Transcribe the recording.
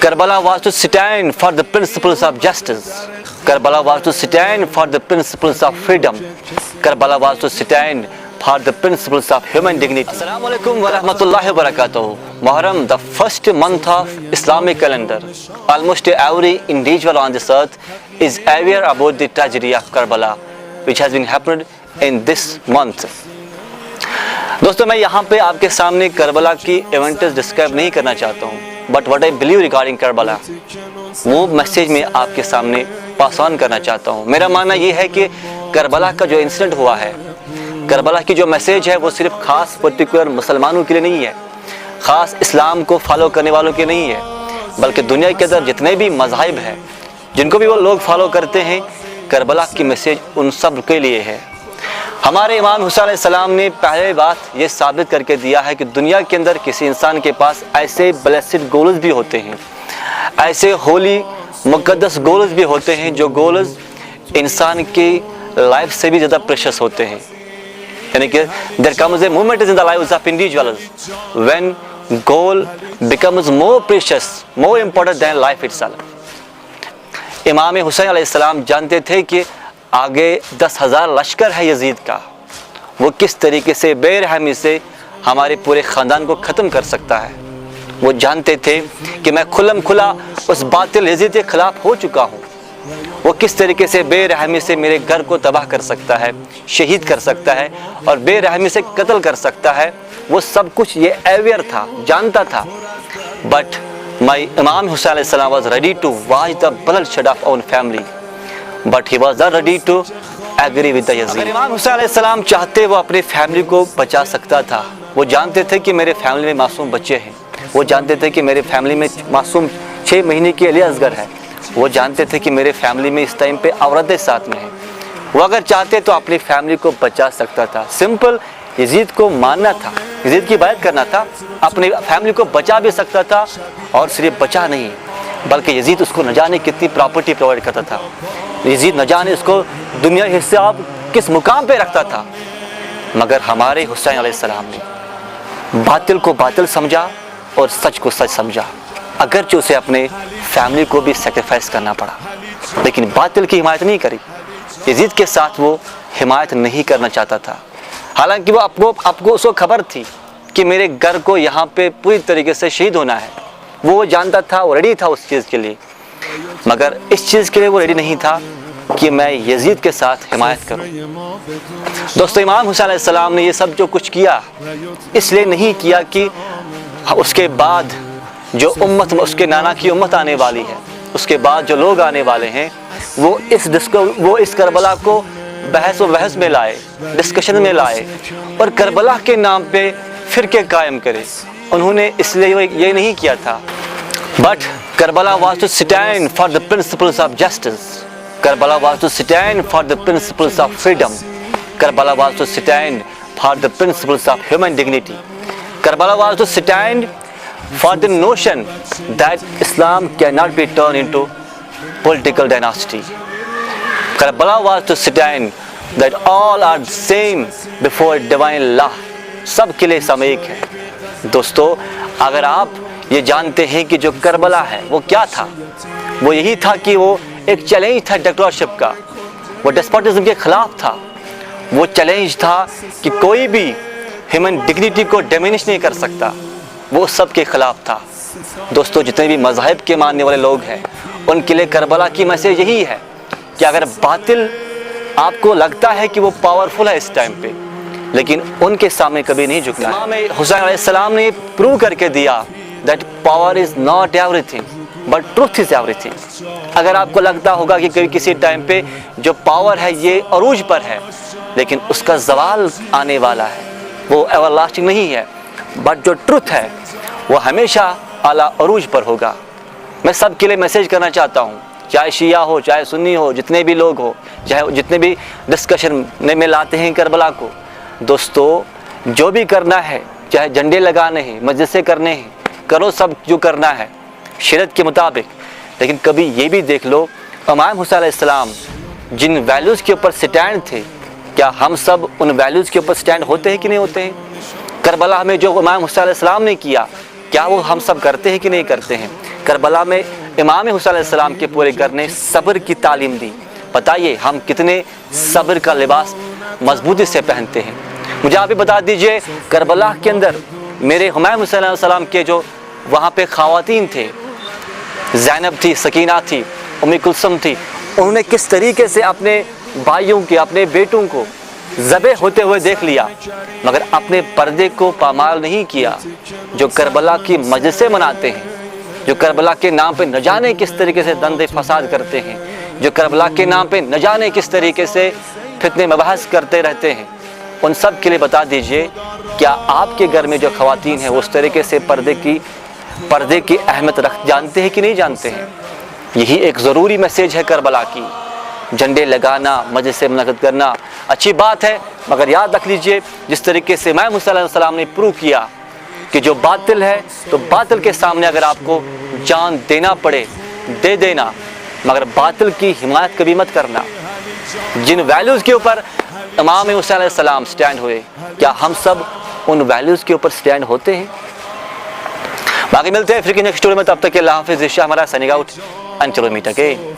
Karbala was to stand for the principles of justice. Karbala was to stand for the principles of freedom. Karbala was to stand for the principles of human dignity. Assalamu alaikum wa rahmatullahi wa barakatuh. Muharram, the first month of Islamic calendar. Almost every individual on this earth is aware about the tragedy of Karbala, which has been happened in this month. दोस्तों, मैं यहाँ पे आपके सामने Karbala की events describe नहीं करना चाहता हूँ, but what I believe regarding Karbala, वो मैसेज मैं आपके सामने पास ऑन करना चाहता हूँ। मेरा मानना ये है कि करबला का जो इंसिडेंट हुआ है, करबला की जो मैसेज है, वो सिर्फ खास पर्टिकुलर मुसलमानों के लिए नहीं है, ख़ास इस्लाम को फॉलो करने वालों के नहीं है, बल्कि दुनिया के अंदर जितने भी मज़ाहिब हैं, जिनको भी वो लोग फॉलो करते हैं, करबला की मैसेज उन सब के लिए है। हमारे इमाम हुसैन अलैहिस्सलाम ने पहले बात ये साबित करके दिया है कि दुनिया के अंदर किसी इंसान के पास ऐसे ब्लेस्ड गोल्स भी होते हैं, ऐसे होली मुक़द्दस गोल्स भी होते हैं, जो गोल्स इंसान की लाइफ से भी ज़्यादा प्रेशियस होते हैं। यानी कि there comes a moment in the lives of individuals when goal becomes more precious, more important than life itself. Imam Hussain अलैहिस्सलाम जानते थे कि आगे 10,000 लश्कर है यजीद का, वो किस तरीके से बेरहमी से हमारे पूरे ख़ानदान को ख़त्म कर सकता है। वो जानते थे कि मैं खुल्लम खुला उस बातिल यजीद के ख़िलाफ़ हो चुका हूँ, वो किस तरीके से बेरहमी से मेरे घर को तबाह कर सकता है, शहीद कर सकता है और बेरहमी से कत्ल कर सकता है। वो सब कुछ ये अवेयर था, जानता था, बट माई इमाम हुसैन अलैहिस्सलाम was ready to watch the bloodshed of our family, but he was not ready to agree with the Yazid. अगर इमाम हुसैन अलैहिस्सलाम चाहते वो अपनी फैमिली को बचा सकता था। वो जानते थे कि मेरे फैमिली में मासूम बच्चे हैं, वो जानते थे कि मेरे फैमिली में मासूम 6 महीने की अली असगर है, वो जानते थे कि मेरे फैमिली में इस टाइम पे औरतें साथ में हैं। वो अगर चाहते तो अपनी फैमिली को बचा सकता था। सिंपल यजीद को मानना था, यजीद की बात करना था, अपनी फैमिली को बचा भी सकता था, और सिर्फ बचा नहीं बल्कि यजीद उसको न जाने कितनी प्रॉपर्टी प्रोवाइड करता था, यजीद न जाने उसको दुनिया हिसाब किस मुकाम पे रखता था। मगर हमारे हुसैन अलैहिस्सलाम ने बातिल को बातिल समझा और सच को सच समझा, अगरचे उसे अपने फैमिली को भी सेक्रीफाइस करना पड़ा, लेकिन बातिल की हिमायत नहीं करी। यजीद के साथ वो हिमायत नहीं करना चाहता था। हालांकि वो आपको उसको खबर थी कि मेरे घर को यहाँ पे पूरी तरीके से शहीद होना है, वो जानता था, वो रेडी था उस चीज़ के लिए, मगर इस चीज़ के लिए वो रेडी नहीं था कि मैं यजीद के साथ हिमायत करूं। दोस्तों, इमाम हुसैन अलैहिस्सलाम ने ये सब जो कुछ किया, इसलिए नहीं किया कि उसके बाद जो उम्मत, उसके नाना की उम्मत आने वाली है, उसके बाद जो लोग आने वाले हैं, वो इस करबला को बहस व बहस में लाए, डिस्कशन में लाए और करबला के नाम पे फिरके कायम करे। उन्होंने इसलिए ये नहीं किया था, but Karbala was to stand for the principles of justice. Karbala was to stand for the principles of freedom. Karbala was to stand for the principles of human dignity. Karbala was to stand for the notion that Islam cannot be turned into political dynasty. Karbala was to stand that all are same before divine law. सब के लिए सब एक है। दोस्तों, अगर आप ये जानते हैं कि जो करबला है वो क्या था, वो यही था कि वो एक चैलेंज था डिक्टेटरशिप का, वो डेस्पोटिज्म के खिलाफ था, वो चैलेंज था कि कोई भी ह्यूमन डिग्निटी को डिमिनिश नहीं कर सकता, वो सब के खिलाफ था। दोस्तों, जितने भी मज़हब के मानने वाले लोग हैं, उनके लिए करबला की मैसेज यही है कि अगर बातिल आपको लगता है कि वो पावरफुल है इस टाइम पे, लेकिन उनके सामने कभी नहीं झुकना है। इमाम हुसैन अलैहिस्सलाम ने प्रूव करके दिया that power is not everything but truth is everything। अगर आपको लगता होगा कि कभी किसी टाइम पे जो पावर है ये अरूज पर है, लेकिन उसका ज़वाल आने वाला है, वो एवरलास्टिंग नहीं है, बट जो ट्रुथ है वो हमेशा आला अरूज पर होगा। मैं सब के लिए मैसेज करना चाहता हूँ, चाहे शिया हो, चाहे सुन्नी हो, जितने भी लोग हो, चाहे जितने भी डिस्कशन में लाते हैं करबला को, दोस्तों जो भी करना है, चाहे झंडे लगाने हैं, मजलिसें करने हैं, करो सब जो करना है शरीयत के मुताबिक, लेकिन कभी ये भी देख लो इमाम हुसैन अलैहिस्सलाम जिन वैल्यूज़ के ऊपर स्टैंड थे, क्या हम सब उन वैल्यूज़ के ऊपर स्टैंड होते हैं कि नहीं होते हैं? करबला में जो इमाम हुसैन अलैहिस्सलाम ने किया, क्या वो हम सब करते हैं कि नहीं करते हैं? کربلا میں امام حسین علیہ السلام کے پورے گھر نے صبر کی تعلیم دی. بتائیے ہم کتنے صبر کا لباس مضبوطی سے پہنتے ہیں. مجھے آپ بھی بتا دیجئے کربلا کے اندر میرے ہمایوں حسین علیہ السلام کے جو وہاں پہ خواتین تھے، زینب تھی، سکینہ تھی، ام کلثوم تھی، انہوں نے کس طریقے سے اپنے بھائیوں کے، اپنے بیٹوں کو ذبح ہوتے ہوئے دیکھ لیا مگر اپنے پردے کو پامال نہیں کیا. جو کربلا کی مجلسیں مناتے ہیں، جو کربلا کے نام پہ نہ جانے کس طریقے سے دند فساد کرتے ہیں، جو کربلا کے نام پہ نہ جانے کس طریقے سے فتنے مباحث کرتے رہتے ہیں، ان سب کے لیے بتا دیجئے کیا آپ کے گھر میں جو خواتین ہیں وہ اس طریقے سے پردے کی اہمیت جانتے ہیں کہ نہیں جانتے ہیں؟ یہی ایک ضروری میسیج ہے کربلا کی. جھنڈے لگانا، مجلس منعقد کرنا اچھی بات ہے، مگر یاد رکھ لیجئے جس طریقے سے امام حسین علیہ السلام نے پروو کیا کہ جو باطل ہے تو باطل کے سامنے اگر آپ کو جان دینا پڑے دے دینا، مگر باطل کی حمایت کبھی مت کرنا. جن ویلیوز کے اوپر امام حسین علیہ السلام سٹینڈ ہوئے، کیا ہم سب ان ویلیوز کے اوپر سٹینڈ ہوتے ہیں؟ باقی ملتے ہیں پھر کی نیکسٹ اسٹوری میں، تب تک کہ اللہ حافظ. ہمارا signing out, until we meet again.